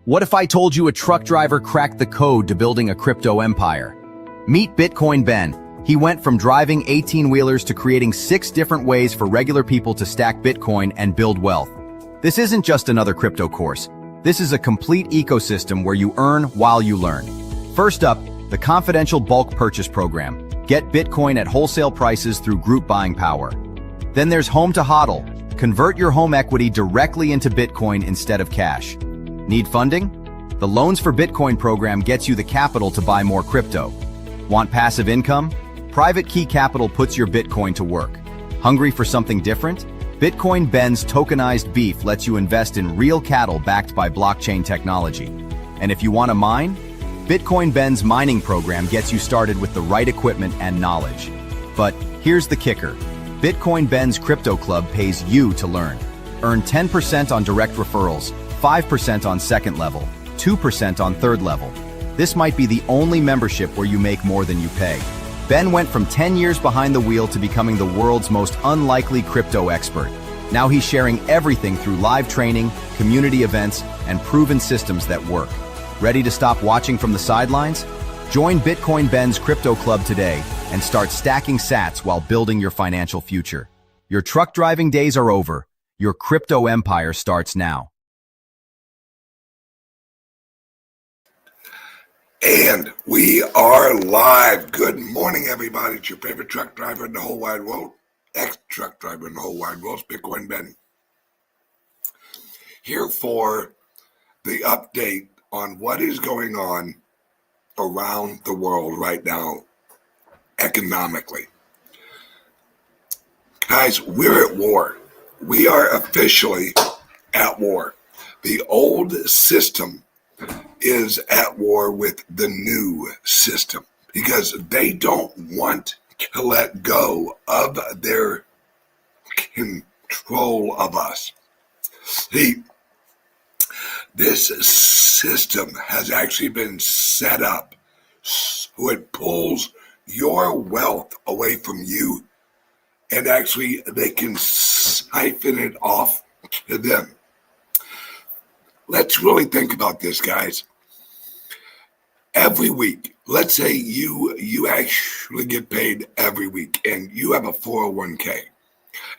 What if I told you a truck driver cracked the code to building a crypto empire? Meet Bitcoin Ben. He went from driving 18-wheelers to creating 6 different ways for regular people to stack Bitcoin and build wealth. This isn't just another crypto course. This is a complete ecosystem where you earn while you learn. First up, the confidential bulk purchase program. Get Bitcoin at wholesale prices through group buying power. Then there's Home to HODL. Convert your home equity directly into Bitcoin instead of cash. Need funding? The Loans for Bitcoin program gets you the capital to buy more crypto. Want passive income? Private Key Capital puts your Bitcoin to work. Hungry for something different? Bitcoin Ben's tokenized beef lets you invest in real cattle backed by blockchain technology. And if you want to mine? Bitcoin Ben's mining program gets you started with the right equipment and knowledge. But here's the kicker. Bitcoin Ben's Crypto Club pays you to learn. Earn 10% on direct referrals, 5% on second level, 2% on third level. This might be the only membership where you make more than you pay. Ben went from 10 years behind the wheel to becoming the world's most unlikely crypto expert. Now he's sharing everything through live training, community events, and proven systems that work. Ready to stop watching from the sidelines? Join Bitcoin Ben's Crypto Club today and start stacking sats while building your financial future. Your truck driving days are over. Your crypto empire starts now. And we are live. Good morning, everybody. It's your favorite truck driver in the whole wide world, ex-truck driver in the whole wide world, Bitcoin Ben. Here for the update on what is going on around the world right now, economically. Guys, we're at war. We are officially at war. The old system is at war with the new system because they don't want to let go of their control of us. See, this system has actually been set up so it pulls your wealth away from you, and actually they can siphon it off to them. Let's really think about this, guys. Every week, let's say you actually get paid every week and you have a 401k,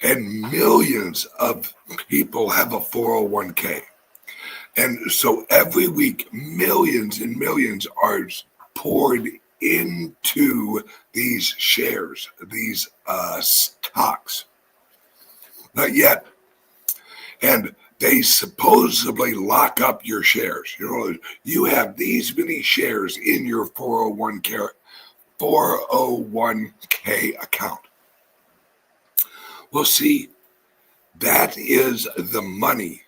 and millions of people have a 401k. And so every week, millions and millions are poured into these shares, these stocks. Not yet. And they supposedly lock up your shares. You know, you have these many shares in your 401k account. Well, see, that is the money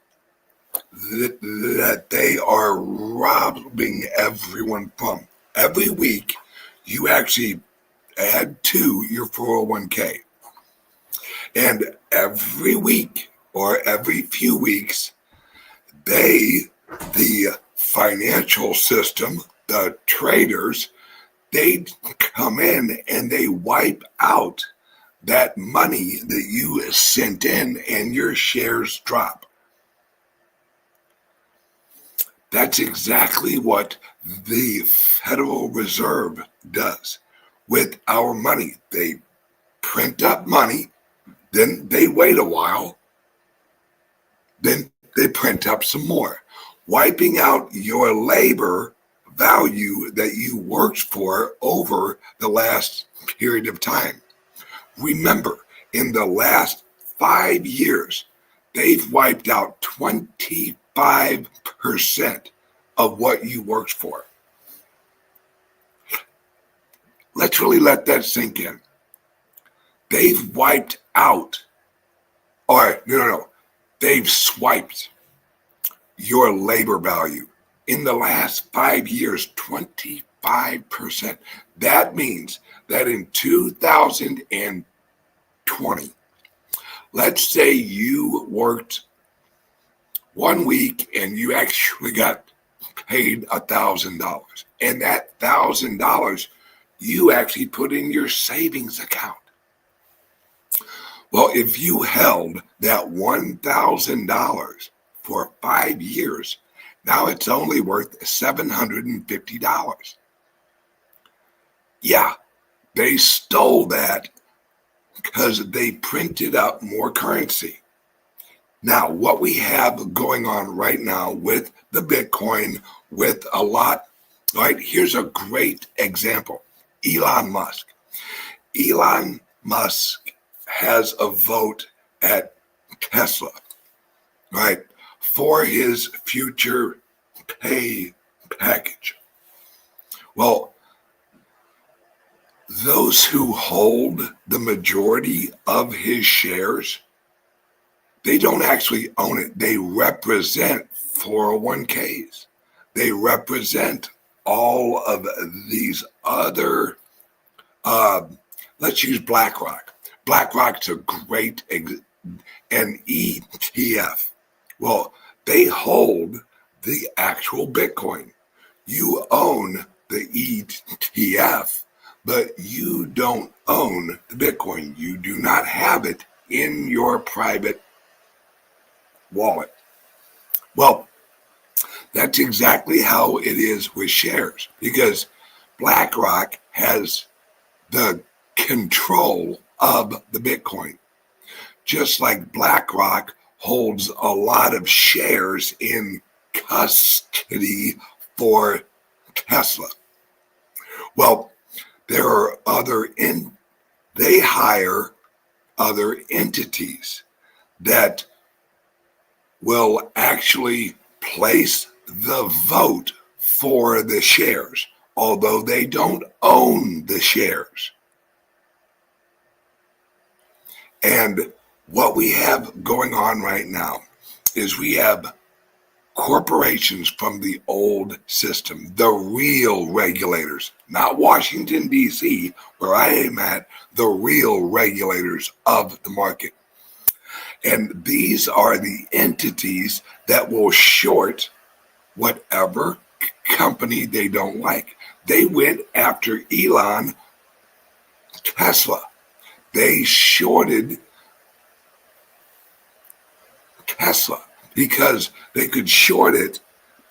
that they are robbing everyone from. Every week, you actually add to your 401k. And every week, or every few weeks, the financial system, the traders, they come in and they wipe out that money that you sent in and your shares drop. That's exactly what the Federal Reserve does with our money. They print up money, then they wait a while, then they print up some more, wiping out your labor value that you worked for over the last period of time. Remember, in the last 5 years, they've wiped out 25% of what you worked for. Let's really let that sink in. They've wiped out, they've swiped your labor value in the last 5 years, 25%. That means that in 2020, let's say you worked 1 week and you actually got paid $1,000. And that $1,000 you actually put in your savings account. Well, if you held that $1,000 for 5 years Now it's only worth $750. Yeah, they stole that because they printed up more currency. Now, what we have going on right now with the Bitcoin, with a lot, right? Here's a great example. Elon Musk. Elon Musk has a vote at Tesla, right, for his future pay package. Well, those who hold the majority of his shares, they don't actually own it. They represent 401ks. They represent all of these other, let's use BlackRock. BlackRock's a great, an ETF. Well, they hold the actual Bitcoin. You own the ETF, but you don't own the Bitcoin. You do not have it in your private wallet. Well, that's exactly how it is with shares, because BlackRock has the control of the Bitcoin. Just like BlackRock holds a lot of shares in custody for Tesla. Well, there are they hire other entities that will actually place the vote for the shares, although they don't own the shares. And what we have going on right now is we have corporations from the old system, the real regulators, not Washington, D.C., where I am at, the real regulators of the market. And these are the entities that will short whatever company they don't like. They went after Elon Tesla. They shorted Tesla because they could short it,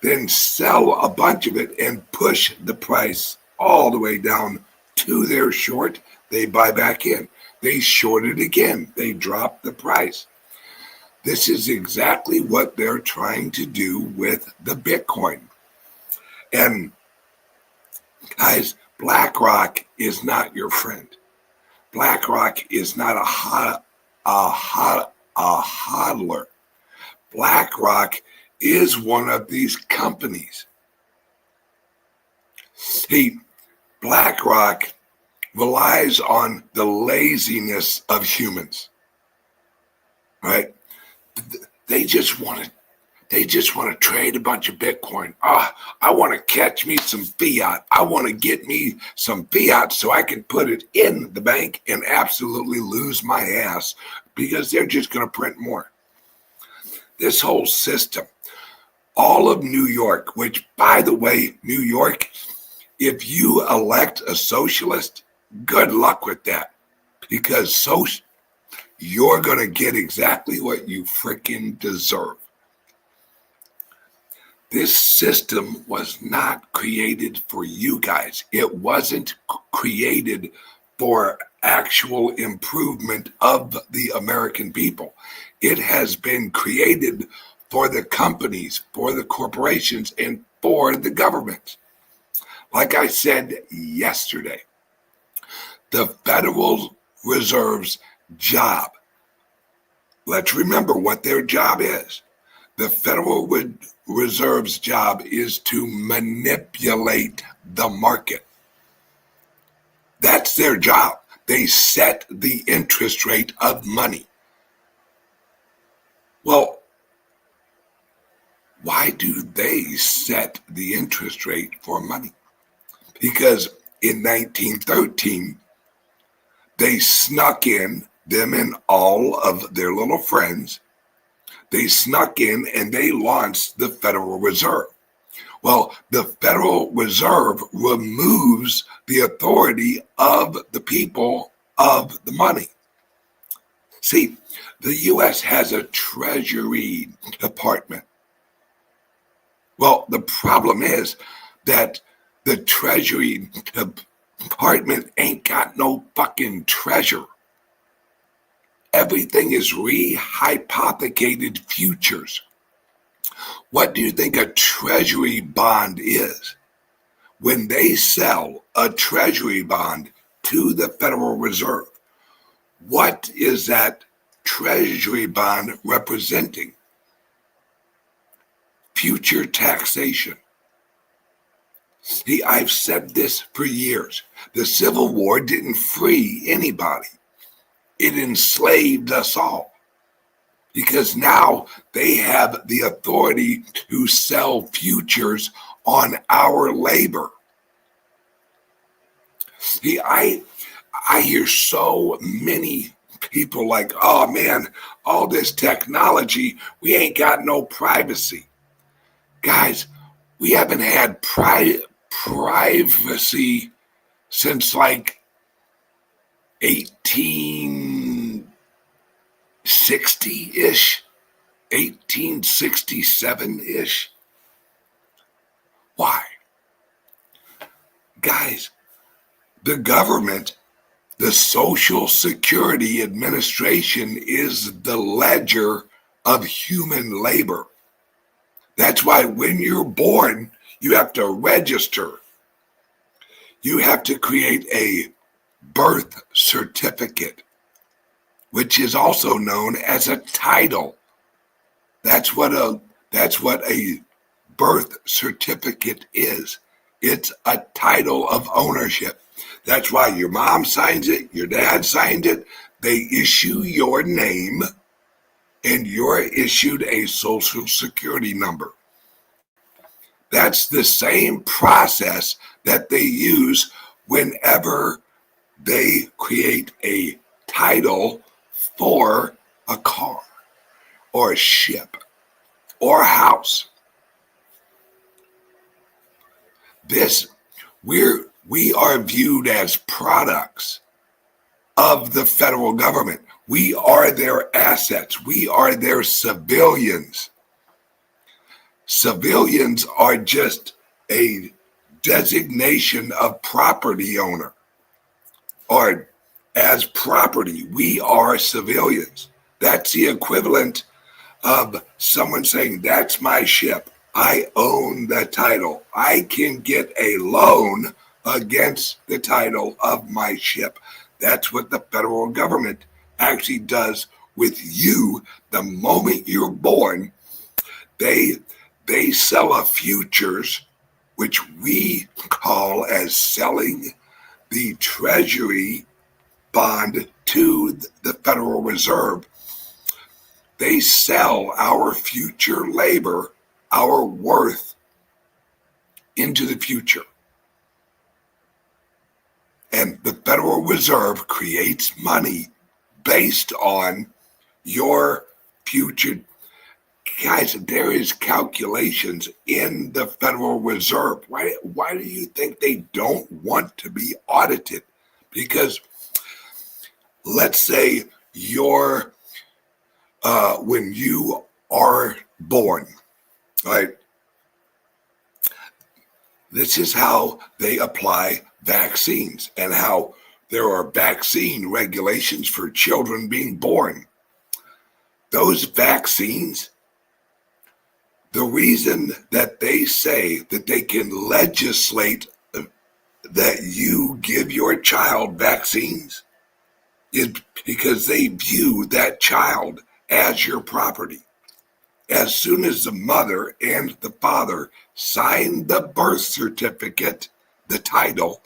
then sell a bunch of it and push the price all the way down to their short. They buy back in. They short it again. They drop the price. This is exactly what they're trying to do with the Bitcoin. And guys, BlackRock is not your friend. BlackRock is not a hodler. BlackRock is one of these companies. See, BlackRock relies on the laziness of humans, right? They just want to trade a bunch of Bitcoin. I want to catch me some fiat. I want to get me some fiat so I can put it in the bank and absolutely lose my ass because they're just going to print more. This whole system, all of New York, which, by the way, New York, if you elect a socialist, good luck with that, because you're going to get exactly what you freaking deserve. This system was not created for you guys. It wasn't created for actual improvement of the American people. It has been created for the companies, for the corporations, and for the government. Like I said yesterday, the Federal Reserve's job, let's remember what their job is. The Federal Reserve's job is to manipulate the market. That's their job. They set the interest rate of money. Well, why do they set the interest rate for money? Because in 1913, they snuck in, them and all of their little friends, they snuck in and they launched the Federal Reserve. Well, the Federal Reserve removes the authority of the people of the money. See, the U.S. has a Treasury Department. Well, the problem is that the Treasury Department ain't got no fucking treasure. Everything is rehypothecated futures. What do you think a treasury bond is? When they sell a treasury bond to the Federal Reserve, what is that treasury bond representing? Future taxation. See, I've said this for years. The Civil War didn't free anybody. It enslaved us all, because now they have the authority to sell futures on our labor. See, I hear so many people like, oh man, all this technology, we ain't got no privacy. Guys, we haven't had privacy since like 1860-ish, 1867-ish. Why? Guys, the government, the Social Security Administration, is the ledger of human labor. That's why when you're born, you have to register. You have to create a birth certificate, which is also known as a title. That's what a birth certificate is. It's a title of ownership. That's why your mom signs it, your dad signs it. They issue your name, and you're issued a Social Security number. That's the same process that they use whenever they create a title for a car or a ship or a house. We are viewed as products of the federal government. We are their assets. We are their civilians. Civilians are just a designation of property owner. Or as property, we are civilians. That's the equivalent of someone saying, that's my ship. I own the title. I can get a loan against the title of my ship. That's what the federal government actually does with you. The moment you're born, they sell a futures, which we call as selling the Treasury bond to the Federal Reserve. They sell our future labor, our worth, into the future. And the Federal Reserve creates money based on your future. Guys, there is calculations in the Federal Reserve. Why do you think they don't want to be audited? Because let's say when you are born, right? This is how they apply vaccines and how there are vaccine regulations for children being born. Those vaccines, the reason that they say that they can legislate that you give your child vaccines is because they view that child as your property. As soon as the mother and the father sign the birth certificate, the title,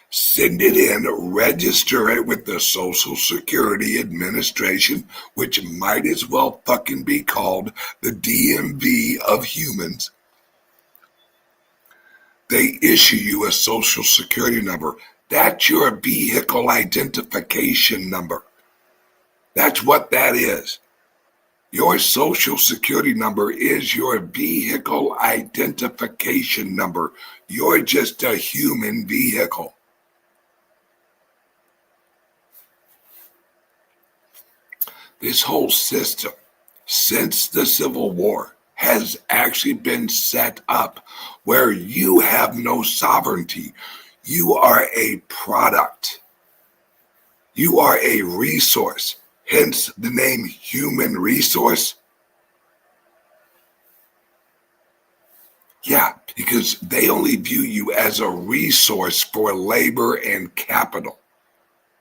send it in, register it with the Social Security Administration, which might as well fucking be called the DMV of humans. They issue you a Social Security number. That's your vehicle identification number. That's what that is. Your Social Security number is your vehicle identification number. You're just a human vehicle. This whole system, since the Civil War, has actually been set up where you have no sovereignty. You are a product. You are a resource, hence the name human resource. Yeah, because they only view you as a resource for labor and capital.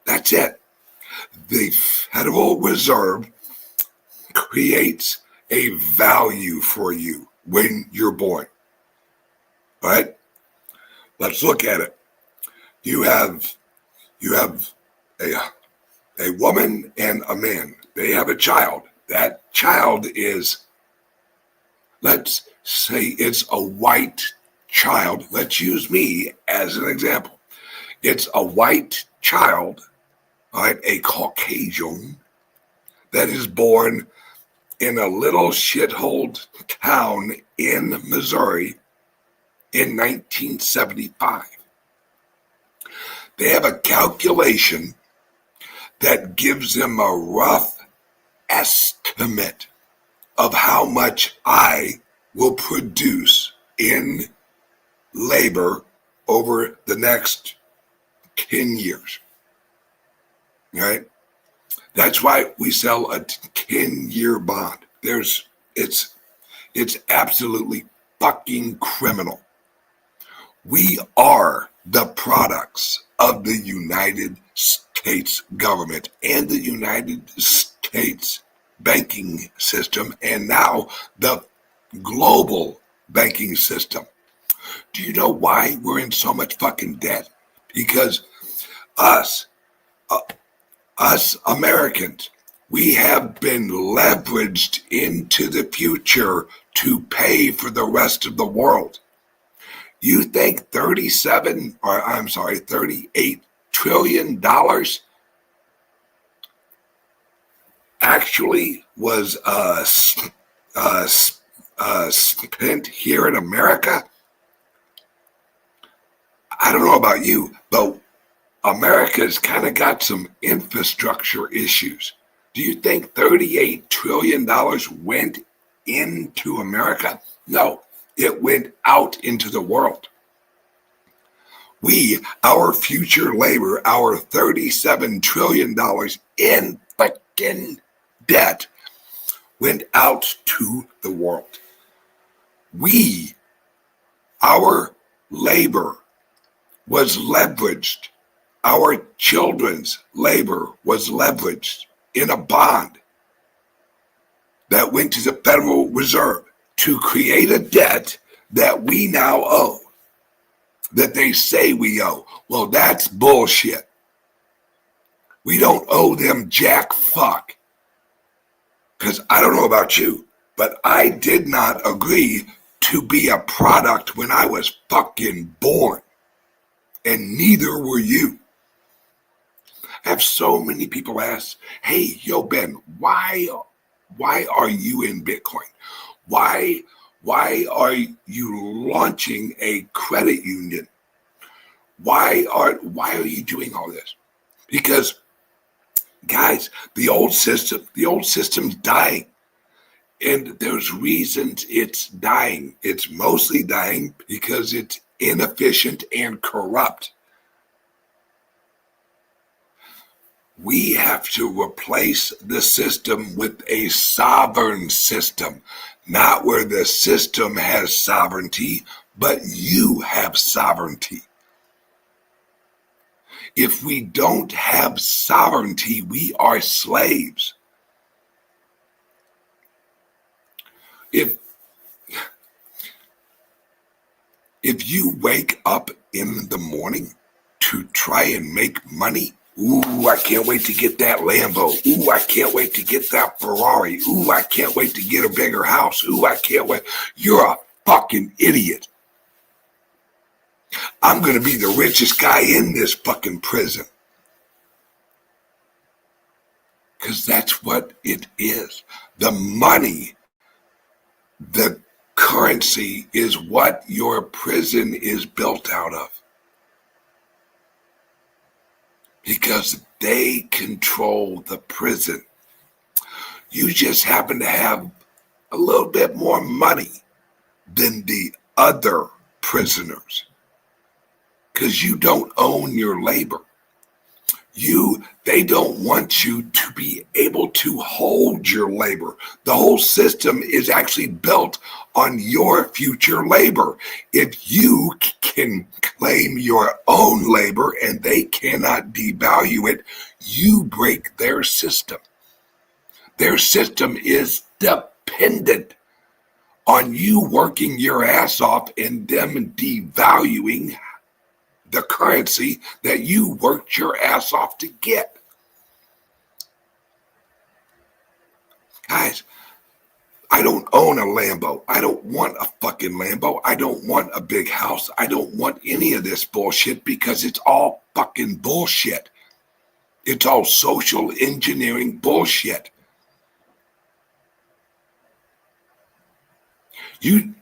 That's it. The Federal Reserve creates a value for you when you're born. All right? Let's look at it. You have a woman and a man. They have a child. That child is, let's say it's a white child. Let's use me as an example. It's a white child, right? A Caucasian that is born in a little shithole town in Missouri in 1975. They have a calculation that gives them a rough estimate of how much I will produce in labor over the next 10 years. Right? That's why we sell a 10-year bond. It's absolutely fucking criminal. We are the products of the United States government and the United States banking system, and now the global banking system. Do you know why we're in so much fucking debt? Because us Americans, we have been leveraged into the future to pay for the rest of the world. You think $38 trillion actually was spent here in America? I don't know about you, but America's kind of got some infrastructure issues. Do you think $38 trillion went into America? No, it went out into the world. Our future labor, our $37 trillion in fucking debt went out to the world. Our labor was leveraged. Our children's labor was leveraged in a bond that went to the Federal Reserve to create a debt that we now owe, that they say we owe. Well, that's bullshit. We don't owe them jack fuck. Because I don't know about you, but I did not agree to be a product when I was fucking born. And neither were you. I have so many people ask, hey, yo, Ben, why are you in Bitcoin? Why are you launching a credit union? Why are you doing all this? Because, guys, the old system's dying. And there's reasons it's dying. It's mostly dying because it's inefficient and corrupt. We have to replace the system with a sovereign system, not where the system has sovereignty, but you have sovereignty. If we don't have sovereignty, we are slaves. If you wake up in the morning to try and make money, ooh, I can't wait to get that Lambo. Ooh, I can't wait to get that Ferrari. Ooh, I can't wait to get a bigger house. Ooh, I can't wait. You're a fucking idiot. I'm going to be the richest guy in this fucking prison. Because that's what it is. The money, the currency is what your prison is built out of. Because they control the prison. You just happen to have a little bit more money than the other prisoners because you don't own your labor. They don't want you to be able to hold your labor. The whole system is actually built on your future labor. If you can claim your own labor and they cannot devalue it, you break their system. Their system is dependent on you working your ass off and them devaluing the currency that you worked your ass off to get. Guys, I don't own a Lambo. I don't want a fucking Lambo. I don't want a big house. I don't want any of this bullshit because it's all fucking bullshit. It's all social engineering bullshit. You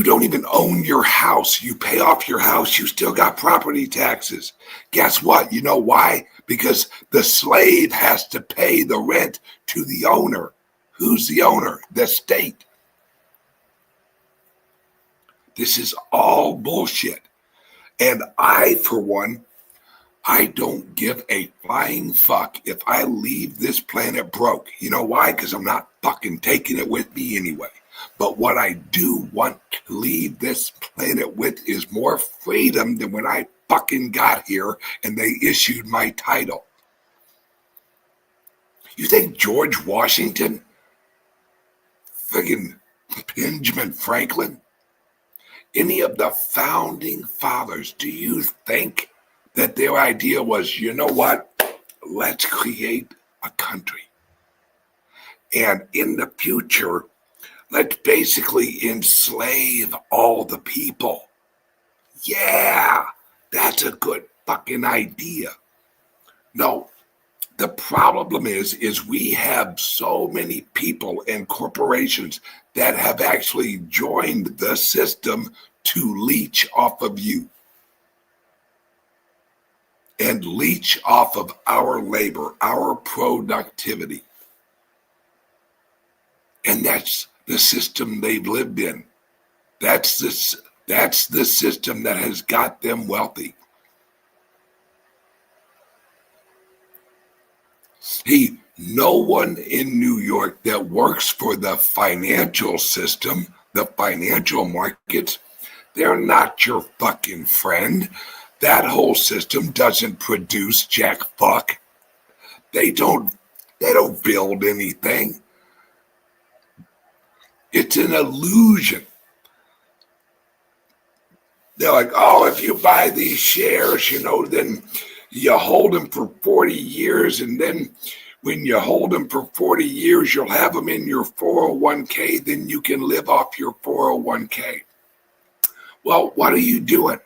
don't even own your house. You pay off your house. You still got property taxes. Guess what? You know why? Because the slave has to pay the rent to the owner. Who's the owner? The state. This is all bullshit. And I, for one, I don't give a flying fuck if I leave this planet broke. You know why? Because I'm not fucking taking it with me anyway. But what I do want to leave this planet with is more freedom than when I fucking got here and they issued my title. You think George Washington, friggin' Benjamin Franklin, any of the founding fathers, do you think that their idea was, you know what, let's create a country. And in the future, let's basically enslave all the people. Yeah, that's a good fucking idea. No, the problem is we have so many people and corporations that have actually joined the system to leech off of you and leech off of our labor, our productivity. And that's the system they've lived in. That's the system that has got them wealthy. See, no one in New York that works for the financial system, the financial markets, they're not your fucking friend. That whole system doesn't produce jack fuck. They don't build anything. It's an illusion. They're like, oh, if you buy these shares, then you hold them for 40 years. And then when you hold them for 40 years, you'll have them in your 401k. Then you can live off your 401k. Well, what are you doing?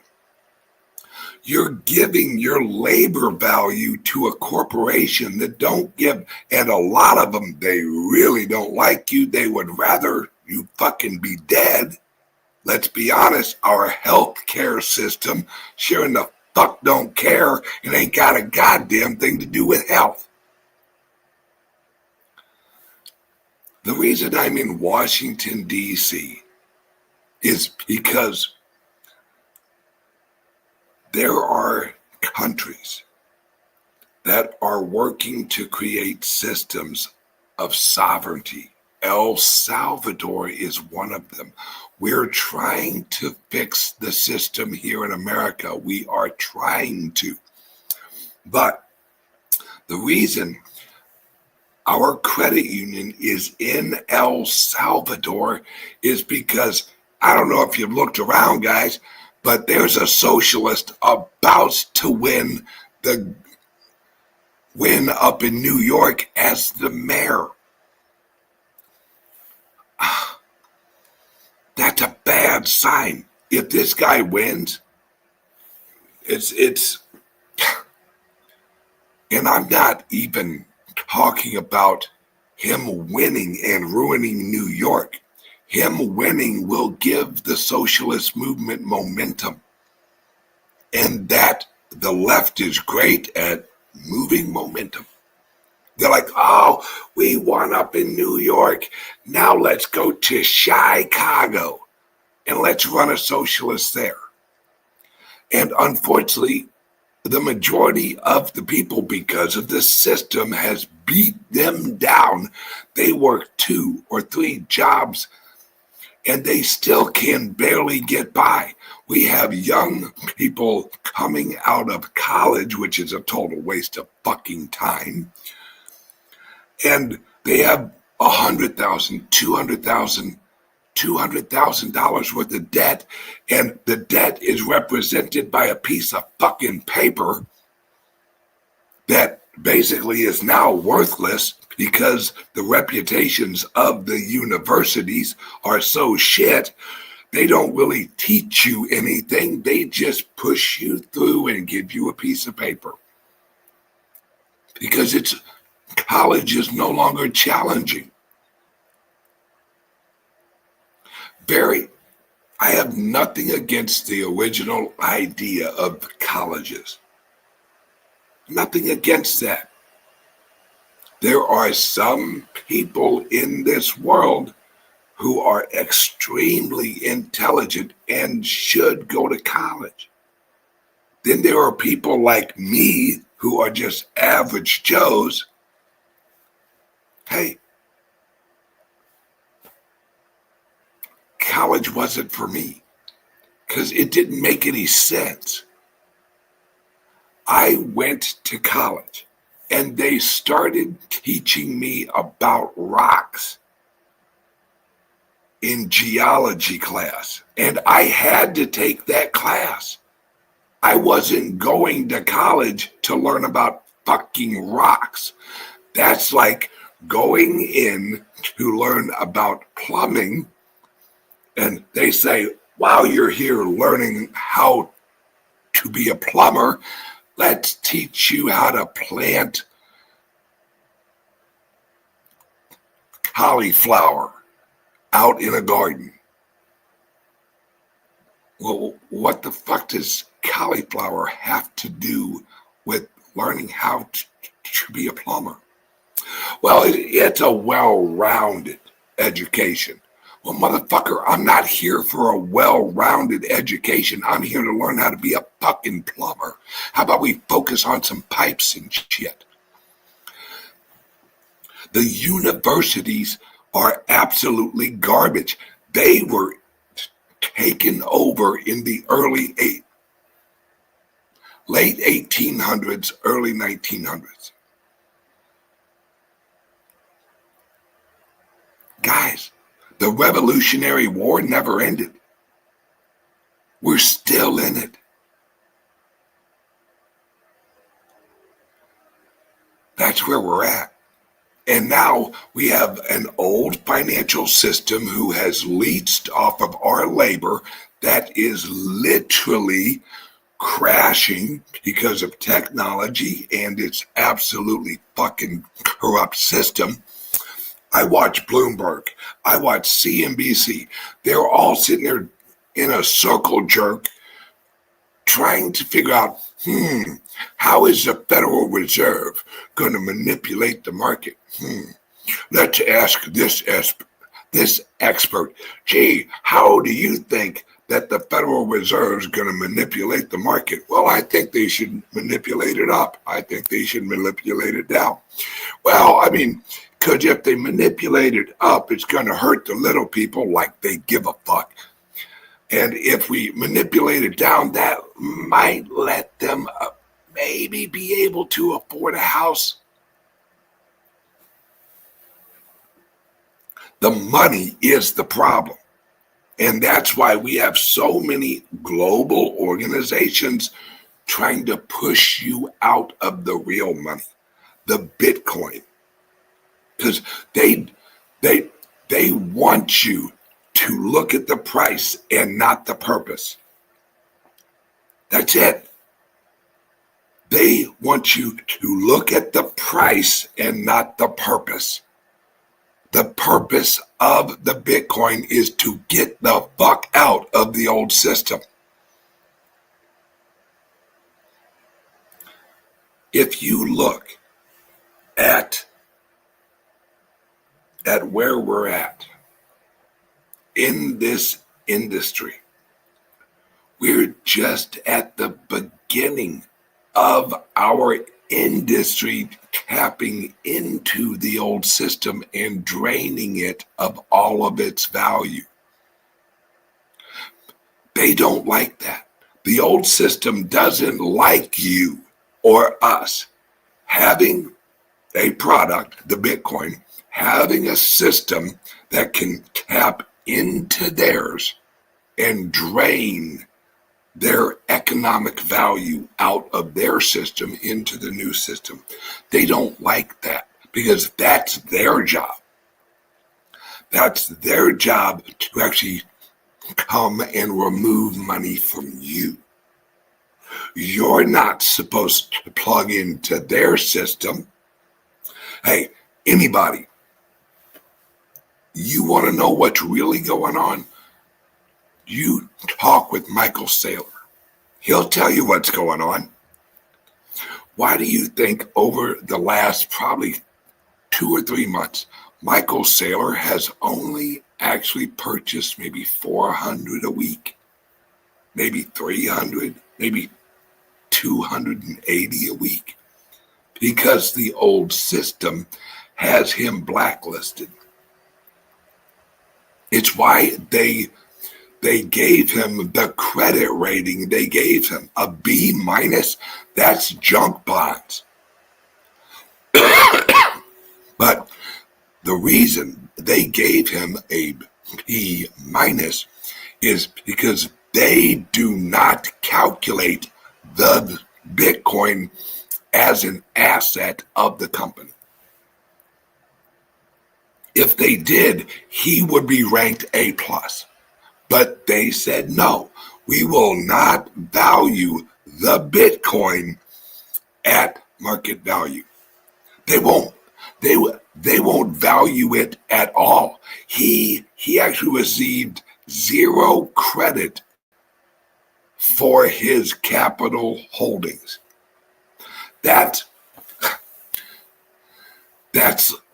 You're giving your labor value to a corporation that don't give, and a lot of them, they really don't like you. They would rather you fucking be dead. Let's be honest, our healthcare system sure in the fuck don't care and ain't got a goddamn thing to do with health. The reason I'm in Washington, D.C. is because there are countries that are working to create systems of sovereignty. El Salvador is one of them. We're trying to fix the system here in America. We are trying to. But the reason our credit union is in El Salvador is because, I don't know if you've looked around, guys, but there's a socialist about to win up in New York as the mayor. That's a bad sign. If this guy wins, it's, and I'm not even talking about him winning and ruining New York. Him winning will give the socialist movement momentum. And that the left is great at moving momentum. They're like, oh, we won up in New York. Now let's go to Chicago and let's run a socialist there. And unfortunately, the majority of the people, because of the system, has beat them down. They work 2 or 3 jobs and they still can barely get by. We have young people coming out of college, which is a total waste of fucking time. And they have $100,000, $200,000 worth of debt, and the debt is represented by a piece of fucking paper that basically is now worthless because the reputations of the universities are so shit. They don't really teach you anything. They just push you through and give you a piece of paper because college is no longer challenging. I have nothing against the original idea of colleges. Nothing against that. There are some people in this world who are extremely intelligent and should go to college. Then there are people like me who are just average Joes. Hey, college wasn't for me because it didn't make any sense. I went to college and they started teaching me about rocks in geology class, and I had to take that class. I wasn't going to college to learn about fucking rocks. That's like going in to learn about plumbing, and they say, while you're here learning how to be a plumber, let's teach you how to plant cauliflower out in a garden. Well, what the fuck does cauliflower have to do with learning how to be a plumber? Well, it's a well-rounded education. Well, motherfucker, I'm not here for a well-rounded education. I'm here to learn how to be a fucking plumber. How about we focus on some pipes and shit? The universities are absolutely garbage. They were taken over in the late 1800s, early 1900s. Guys, the Revolutionary War never ended. We're still in it. That's where we're at. And now we have an old financial system who has leached off of our labor that is literally crashing because of technology and its absolutely fucking corrupt system. I watch Bloomberg. I watch CNBC. They're all sitting there in a circle jerk trying to figure out, how is the Federal Reserve going to manipulate the market? Let's ask this expert. Gee, how do you think that the Federal Reserve is going to manipulate the market? Well, I think they should manipulate it up. I think they should manipulate it down. Well, I mean, because if they manipulate it up, it's going to hurt the little people like they give a fuck. And if we manipulate it down, that might let them maybe be able to afford a house. The money is the problem. And that's why we have so many global organizations trying to push you out of the real money, the Bitcoin. Because they want you to look at the price and not the purpose. That's it. They want you to look at the price and not the purpose. The purpose of the Bitcoin is to get the fuck out of the old system. If you look at where we're at in this industry, we're just at the beginning of our industry tapping into the old system and draining it of all of its value. They don't like that. The old system doesn't like you or us having a product, the Bitcoin, having a system that can tap into theirs and drain their economic value out of their system into the new system. They don't like that because that's their job. That's their job to actually come and remove money from you. You're not supposed to plug into their system. Hey, anybody, you want to know what's really going on? You talk with Michael Saylor. He'll tell you what's going on. Why do you think over the last probably 2 or 3 months, Michael Saylor has only actually purchased maybe 400 a week, maybe 300, maybe 280 a week? Because the old system has him blacklisted. It's why they gave him the credit rating. They gave him a B minus. That's junk bonds. But the reason they gave him a B minus is because they do not calculate the Bitcoin as an asset of the company. If they did, he would be ranked A+. But they said, no, we will not value the Bitcoin at market value. They won't. They won't value it at all. He actually received 0 credit for his capital holdings. That's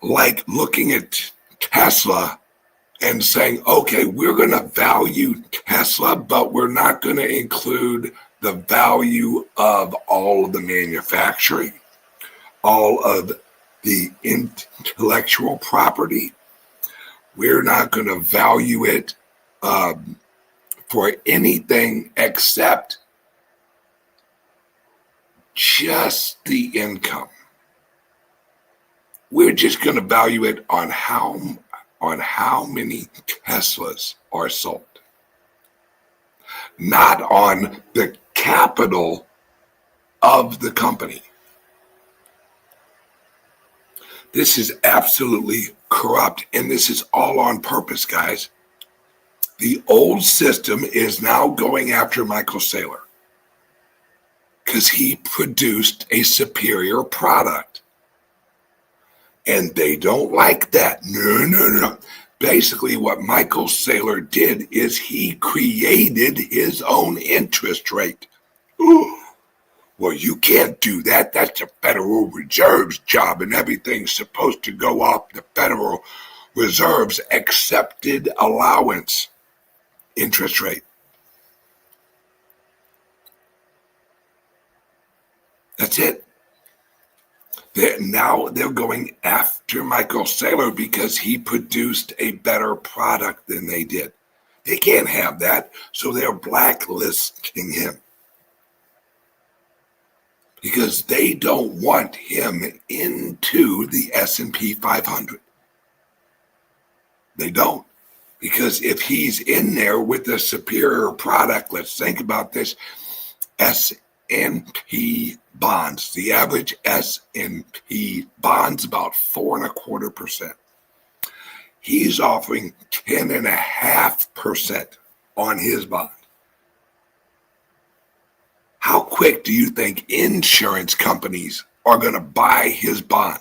like looking at Tesla and saying, okay, we're going to value Tesla, but we're not going to include the value of all of the manufacturing, all of the intellectual property. We're not going to value it for anything except just the income. We're just going to value it on how many Teslas are sold, not on the capital of the company. This is absolutely corrupt, and this is all on purpose, guys. The old system is now going after Michael Saylor because he produced a superior product. And they don't like that. No. Basically, what Michael Saylor did is he created his own interest rate. Ooh. Well, you can't do that. That's the Federal Reserve's job, and everything's supposed to go off the Federal Reserve's accepted allowance interest rate. That's it. Now they're going after Michael Saylor because he produced a better product than they did. They can't have that, so they're blacklisting him because they don't want him into the S&P 500. They don't, because if he's in there with a superior product, let's think about this, S&P bonds, the average S&P bonds about 4.25%. He's offering 10.5% on his bond. How quick do you think insurance companies are going to buy his bond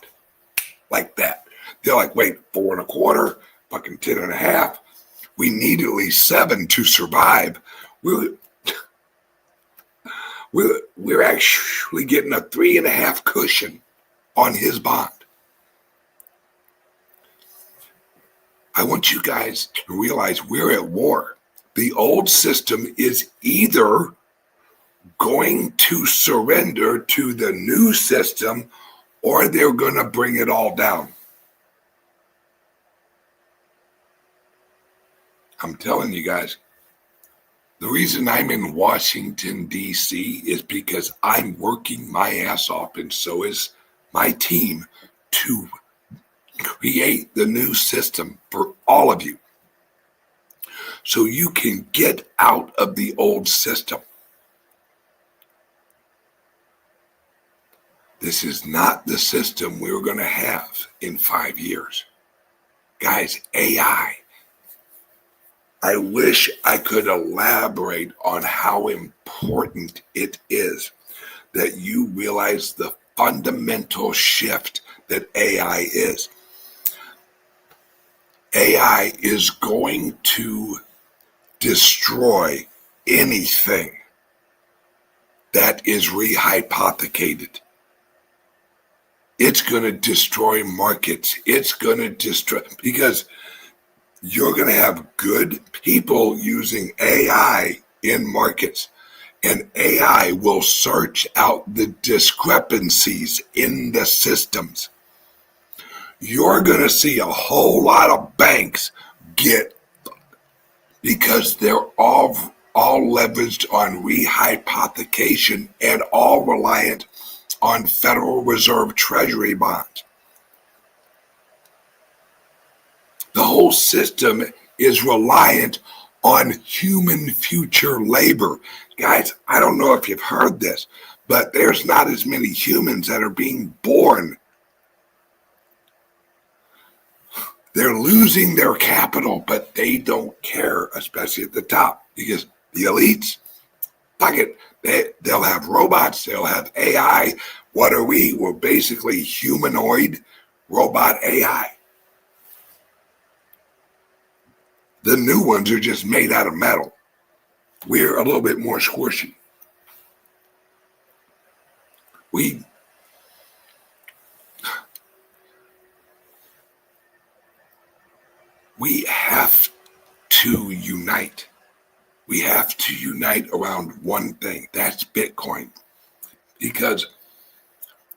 like that? They're like, wait, 4.25, fucking 10.5. We need at least 7 to survive. We're actually getting a 3.5 cushion on his bond. I want you guys to realize we're at war. The old system is either going to surrender to the new system or they're going to bring it all down. I'm telling you guys, the reason I'm in Washington, D.C. is because I'm working my ass off, and so is my team, to create the new system for all of you so you can get out of the old system. This is not the system we're going to have in 5 years. Guys, AI. I wish I could elaborate on how important it is that you realize the fundamental shift that AI is. AI is going to destroy anything that is rehypothecated. It's going to destroy markets. It's going to destroy, because you're going to have good people using AI in markets, and AI will search out the discrepancies in the systems. You're going to see a whole lot of banks get, because they're all leveraged on rehypothecation and all reliant on Federal Reserve Treasury bonds. The whole system is reliant on human future labor. Guys, I don't know if you've heard this, but there's not as many humans that are being born. They're losing their capital, but they don't care, especially at the top, because the elites, fuck it, they'll have robots, they'll have AI. What are we? We're basically humanoid robot AI. The new ones are just made out of metal. We're a little bit more squishy. We have to unite. We have to unite around one thing. That's Bitcoin. Because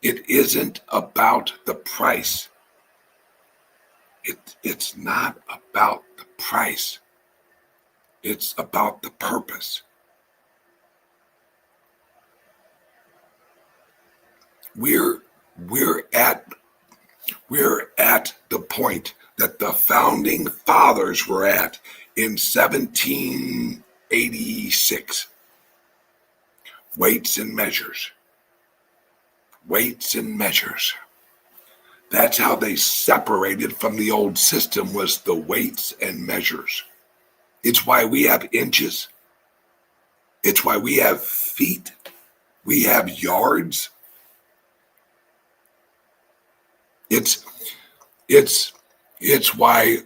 it isn't about the price. It's not about the price. It's about the purpose. We're at the point that the founding fathers were at in 1786. Weights and measures. Weights and measures. That's how they separated from the old system, was the weights and measures. It's why we have inches. It's why we have feet. We have yards. It's why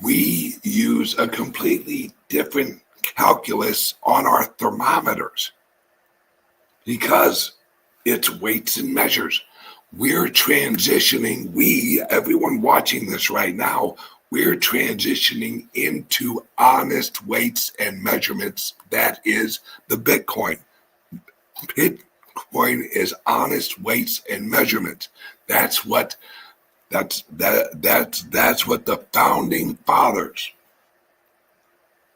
we use a completely different calculus on our thermometers, because it's weights and measures. We're transitioning, everyone watching this right now, we're transitioning into honest weights and measurements. That is the Bitcoin. Bitcoin is honest weights and measurements. That's what the founding fathers,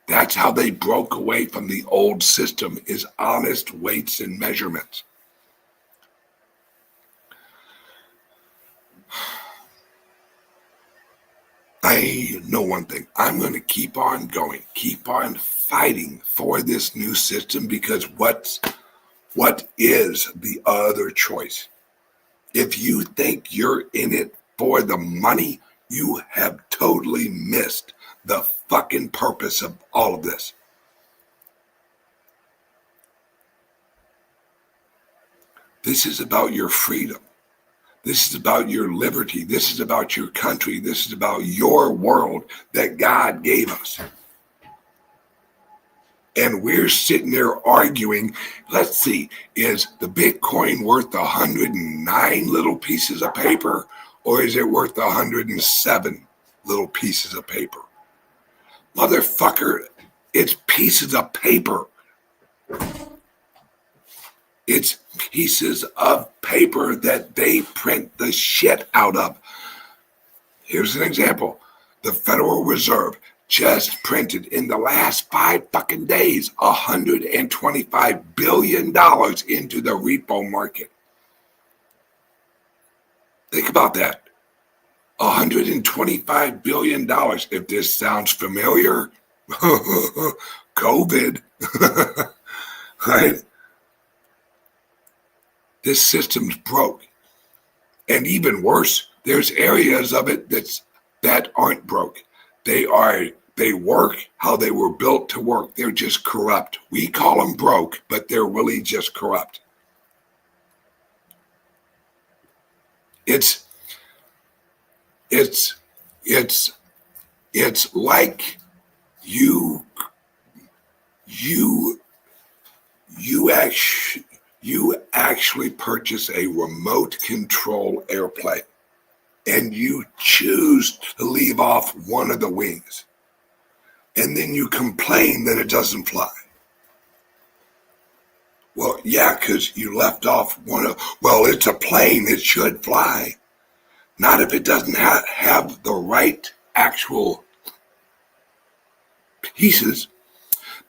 that's how they broke away from the old system, is honest weights and measurements. I know one thing. I'm going to keep on going, keep on fighting for this new system, because what is the other choice? If you think you're in it for the money, you have totally missed the fucking purpose of all of this. This is about your freedom. This is about your liberty. This is about your country. This is about your world that God gave us. And we're sitting there arguing, let's see, is the Bitcoin worth 109 little pieces of paper, or is it worth 107 little pieces of paper. Motherfucker, it's pieces of paper. It's pieces of paper that they print the shit out of. Here's an example. The Federal Reserve just printed in the last 5 fucking days $125 billion into the repo market. Think about that. $125 billion. If this sounds familiar, COVID, right? This system's broke. And even worse, there's areas of it that aren't broke. They work how they were built to work. They're just corrupt. We call them broke, but they're really just corrupt. It's like you actually purchase a remote control airplane and you choose to leave off one of the wings, and then you complain that it doesn't fly. Well, yeah, because you left off well, it's a plane, it should fly. Not if it doesn't have the right actual pieces.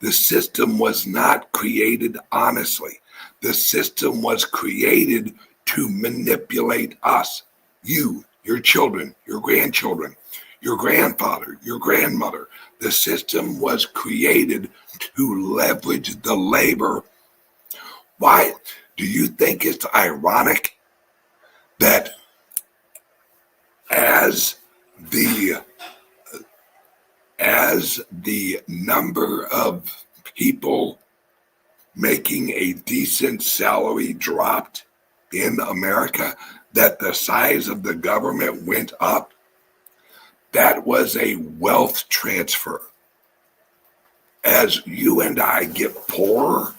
The system was not created honestly. The system was created to manipulate us, you, your children, your grandchildren, your grandfather, your grandmother. The system was created to leverage the labor. Why do you think it's ironic that as the number of people making a decent salary dropped in America, that the size of the government went up? That was a wealth transfer. As you and I get poorer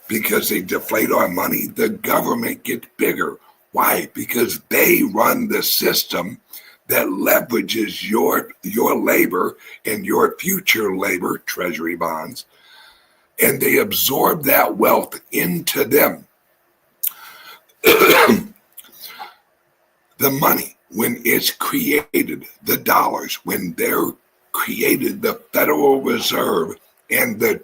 because they deflate our money, the government gets bigger. Why? Because they run the system that leverages your labor and your future labor, treasury bonds, and they absorb that wealth into them. The money, when it's created, the dollars, when they're created, the Federal Reserve and the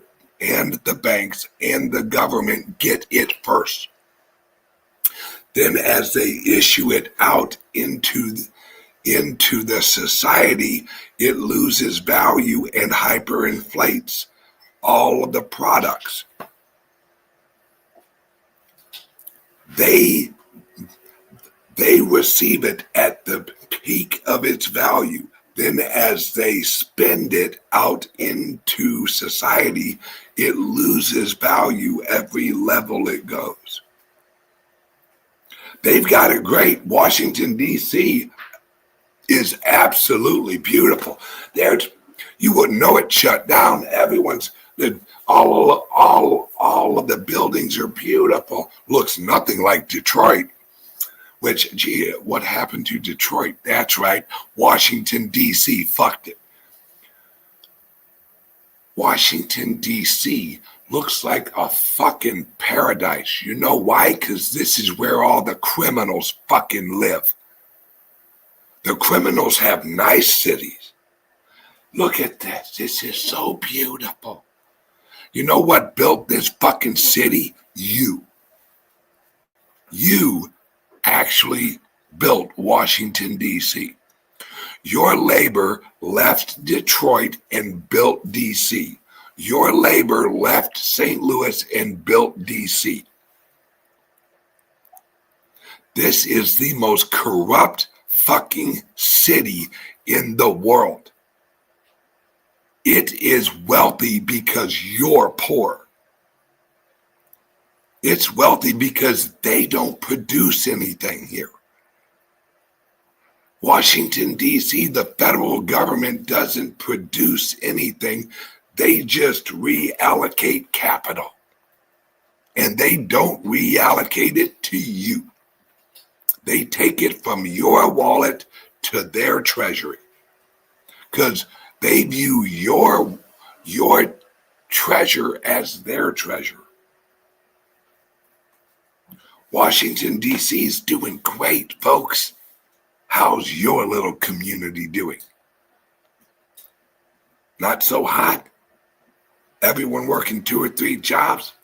banks and the government get it first. Then as they issue it out into the society, it loses value and hyperinflates all of the products. They receive it at the peak of its value. Then as they spend it out into society, it loses value every level it goes. They've got it great. Washington, D.C. is absolutely beautiful. You wouldn't know it shut down. All of the buildings are beautiful. Looks nothing like Detroit. Which, gee, what happened to Detroit? That's right. Washington, D.C. fucked it. Washington, D.C. looks like a fucking paradise. You know why? Because this is where all the criminals fucking live. The criminals have nice cities. Look at this. This is so beautiful. You know what built this fucking city? You actually built Washington, D.C. Your labor left Detroit and built D.C. Your labor left St. Louis and built D.C. This is the most corrupt fucking city in the world. It is wealthy because you're poor. It's wealthy because they don't produce anything here. Washington, D.C., the federal government doesn't produce anything. They just reallocate capital. And they don't reallocate it to you. They take it from your wallet to their treasury. because they view your treasure as their treasure. Washington, D.C. is doing great, folks. How's your little community doing? Not so hot? Everyone working 2 or 3 jobs?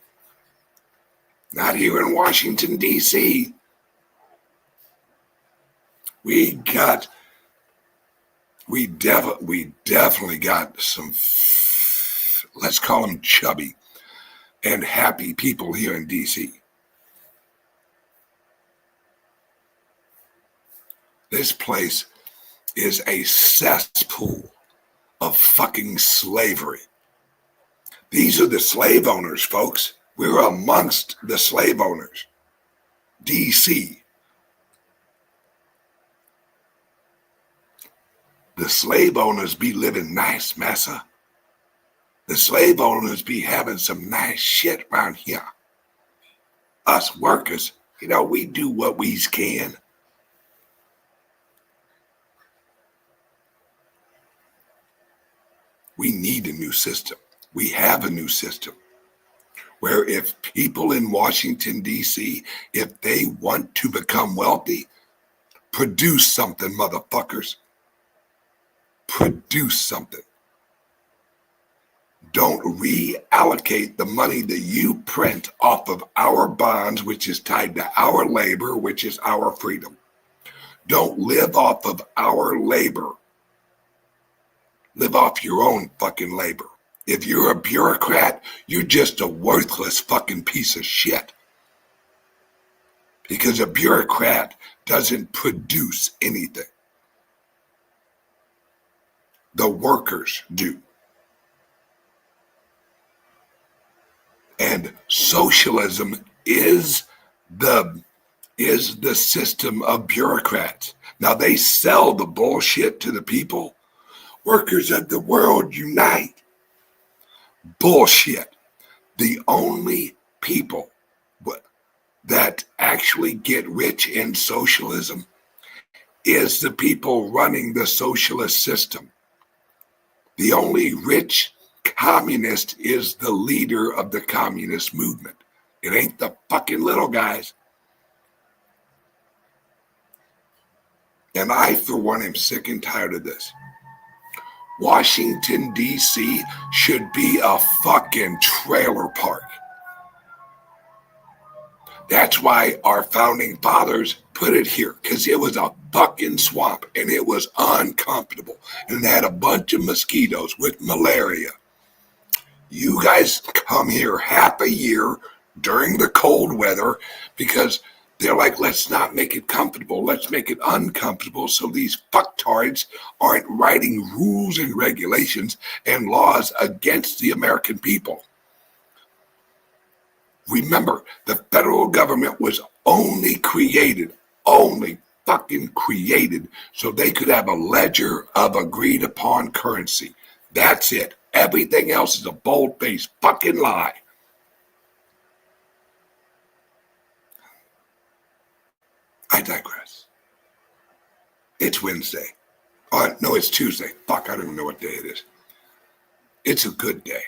Not here in Washington, D.C. We definitely got some, let's call them chubby and happy people here in D.C. This place is a cesspool of fucking slavery. These are the slave owners, folks. We're amongst the slave owners. D.C. The slave owners be living nice, massa. The slave owners be having some nice shit around here. Us workers, we do what we can. We need a new system. We have a new system where if people in Washington, D.C., if they want to become wealthy, produce something, motherfuckers. Produce something. Don't reallocate the money that you print off of our bonds, which is tied to our labor, which is our freedom. Don't live off of our labor. Live off your own fucking labor. If you're a bureaucrat, you're just a worthless fucking piece of shit. Because a bureaucrat doesn't produce anything. The workers do. And socialism is the system of bureaucrats. Now they sell the bullshit to the people. Workers of the world unite. Bullshit. The only people that actually get rich in socialism is the people running the socialist system. The only rich communist is the leader of the communist movement. It ain't the fucking little guys. And I, for one, am sick and tired of this. Washington, D.C. should be a fucking trailer park. That's why our founding fathers put it here, because it was a fucking swamp and it was uncomfortable and it had a bunch of mosquitoes with malaria. You guys come here half a year during the cold weather because they're like, let's not make it comfortable. Let's make it uncomfortable so these fucktards aren't writing rules and regulations and laws against the American people. Remember, the federal government was only fucking created so they could have a ledger of agreed upon currency. That's it. Everything else is a bold-faced fucking lie. I digress. It's Wednesday. No, it's Tuesday. Fuck, I don't even know what day it is. It's a good day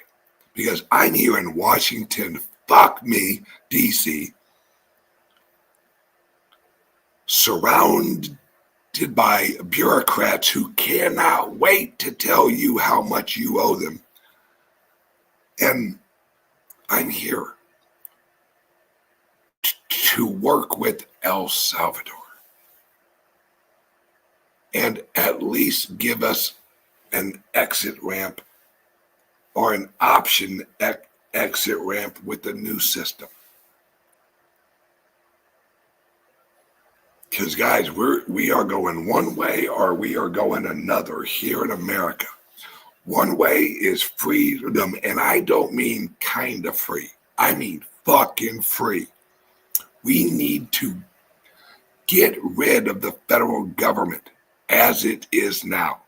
because I'm here in Washington, fuck me, D.C., surrounded by bureaucrats who cannot wait to tell you how much you owe them. And I'm here to work with El Salvador and at least give us an exit ramp or an option exit ramp with the new system. Because guys, we are going one way or we are going another here in America. One way is freedom, and I don't mean kind of free. I mean fucking free. We need to get rid of the federal government as it is now.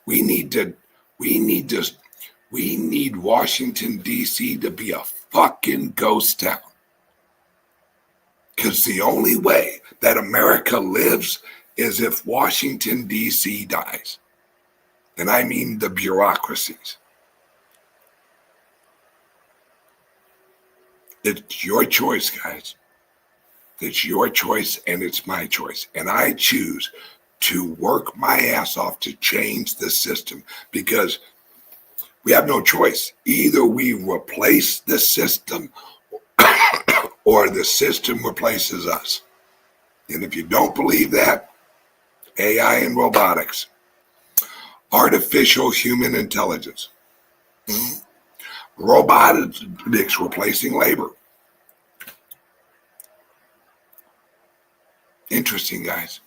We need Washington, D.C. to be a fucking ghost town. Because the only way that America lives is if Washington, D.C. dies. And I mean the bureaucracies. It's your choice, guys. It's your choice and it's my choice. And I choose to work my ass off to change the system because we have no choice. Either we replace the system or the system replaces us. And if you don't believe that, AI and robotics, artificial human intelligence, robotics replacing labor. Interesting, guys.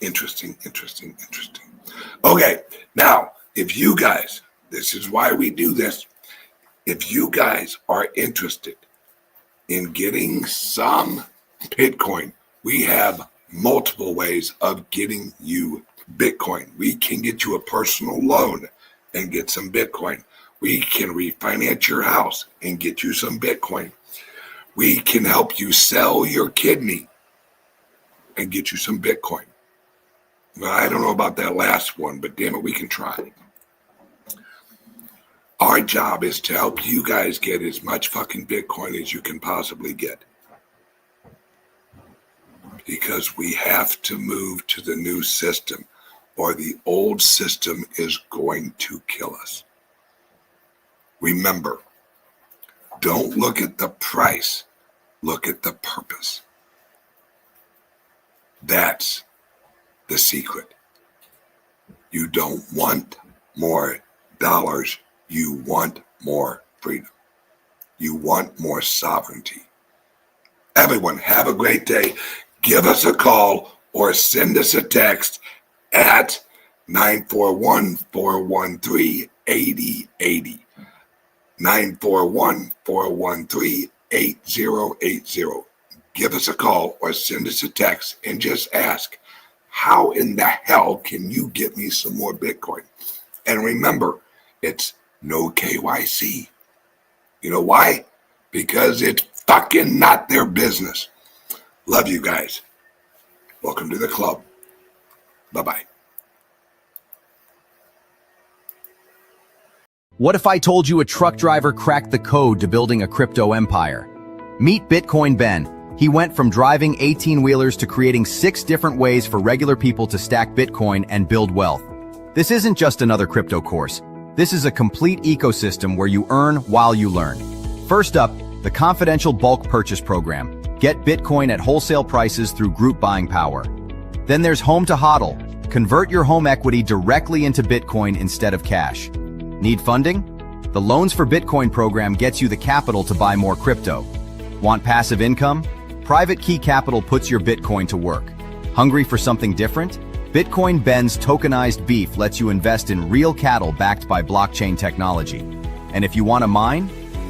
Interesting. Okay, now, if you guys, this is why we do this, if you guys are interested in getting some Bitcoin, we have multiple ways of getting you Bitcoin. We can get you a personal loan and get some Bitcoin. We can refinance your house and get you some Bitcoin. We can help you sell your kidney and get you some Bitcoin. Well, I don't know about that last one, but damn it, we can try. Our job is to help you guys get as much fucking Bitcoin as you can possibly get. Because we have to move to the new system, or the old system is going to kill us. Remember, don't look at the price, look at the purpose. That's the secret. You don't want more dollars, you want more freedom. You want more sovereignty. Everyone, have a great day. Give us a call or send us a text at 941-413-8080. 941-413-8080. Give us a call or send us a text and just ask, how in the hell can you get me some more Bitcoin? And remember, it's no KYC. You know why? Because it's fucking not their business. Love you guys. Welcome to the club. Bye-bye. What if I told you a truck driver cracked the code to building a crypto empire? Meet Bitcoin Ben. He went from driving 18-wheelers to creating 6 different ways for regular people to stack Bitcoin and build wealth. This isn't just another crypto course. This is a complete ecosystem where you earn while you learn. First up, the confidential bulk purchase program. Get Bitcoin at wholesale prices through group buying power. Then there's Home to HODL. Convert your home equity directly into Bitcoin instead of cash. Need funding? The Loans for Bitcoin program gets you the capital to buy more crypto. Want passive income? Private Key Capital puts your Bitcoin to work. Hungry for something different? Bitcoin Ben's tokenized beef lets you invest in real cattle backed by blockchain technology. And if you want to mine?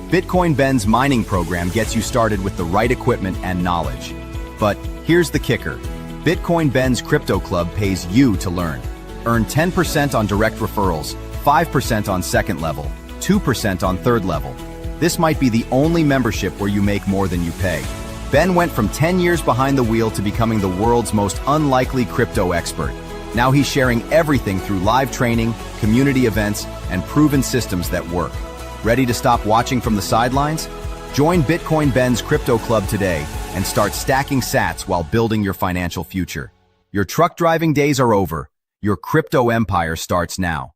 Bitcoin Ben's mining program gets you started with the right equipment and knowledge. But here's the kicker. Bitcoin Ben's Crypto Club pays you to learn. Earn 10% on direct referrals, 5% on second level, 2% on third level. This might be the only membership where you make more than you pay. Ben went from 10 years behind the wheel to becoming the world's most unlikely crypto expert. Now he's sharing everything through live training, community events, and proven systems that work. Ready to stop watching from the sidelines? Join Bitcoin Ben's Crypto Club today and start stacking sats while building your financial future. Your truck driving days are over. Your crypto empire starts now.